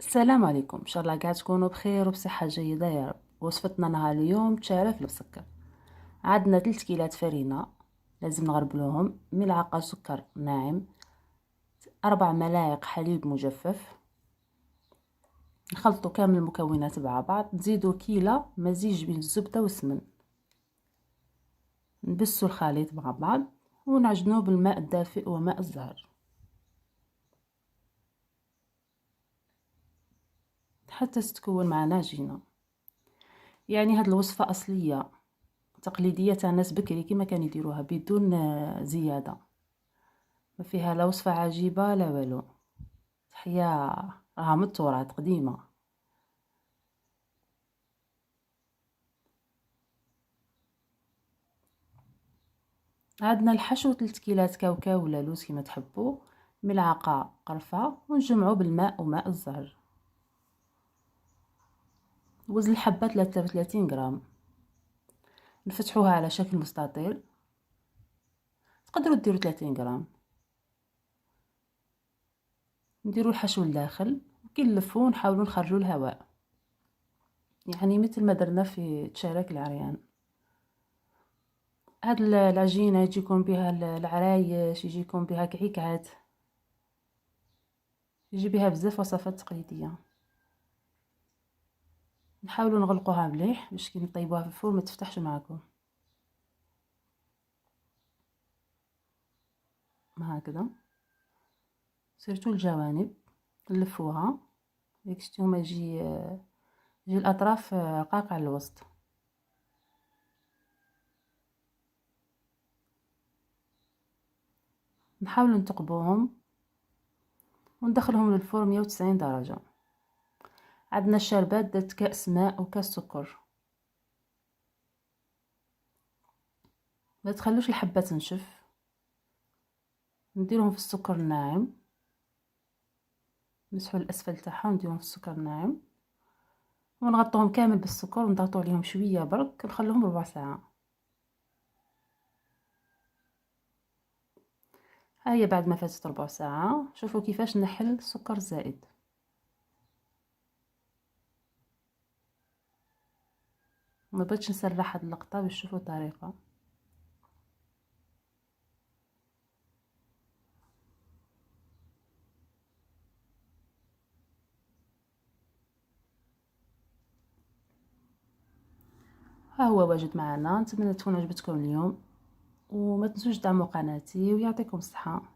السلام عليكم، ان شاء الله قاعد تكونوا بخير وبصحه جيده يا رب. وصفتنا نهار اليوم تعرف المسكر. عندنا 3 كيلات فرينه، لازم نغربلوهم ملعقه سكر ناعم، 4 ملاعق حليب مجفف. نخلطوا كامل المكونات مع بعض، نزيدوا كيلة مزيج بين الزبده والسمن، نبسوا الخليط مع بعض ونعجنوه بالماء الدافئ وماء الزهر حتى تتكون معنا عجينه. يعني هاد الوصفه اصليه تقليديه تاع الناس بكري كما كانوا يديروها بدون زياده، ما فيها لا وصفه عجيبه لا والو. تحية راها من التراث قديمه. عندنا الحشو 3 كيلات كاوكاو ولا لوز كما تحبوا، ملعقه قرفه، ونجمعوا بالماء وماء الزهر. وزن الحبه 33 غرام. نفتحوها على شكل مستطيل، تقدروا ديروا 30 غرام. نديروا الحشو لداخل وكي نلفوه نحاولوا نخرجوا الهواء، يعني مثل ما درنا في تشارك العريان. هاد العجينه يجيكم بها العرايش، يجيكم بها كعكات، يجي بها بزاف وصفات تقليديه. نحاولوا نغلقوها مليح باش كي نطيبوها في الفرن ما تفتحش معكم. هكذا سيرتو الجوانب نلفوها ديك شتو ما يجي الاطراف قاقع الوسط. نحاولوا نثقبوهم وندخلهم للفرن 190 درجه. عندنا الشربات درت كاس ماء وكاس سكر. ما تخلوش الحبه تنشف، نديرهم في السكر الناعم، نمسحوا الاسفل تاعها ونديرهم في السكر الناعم ونغطوهم كامل بالسكر ونضغطوا عليهم شويه برك، نخلوهم ربع ساعه. ها هي بعد ما فاتت ربع ساعه، شوفوا كيفاش نحل السكر الزائد. ما بغيتش نسرح هاد اللقطه باش تشوفوا الطريقه. ها هو واجد معنا. نتمنى تكون عجبتكم اليوم، وما تنسوش دعموا قناتي ويعطيكم الصحه.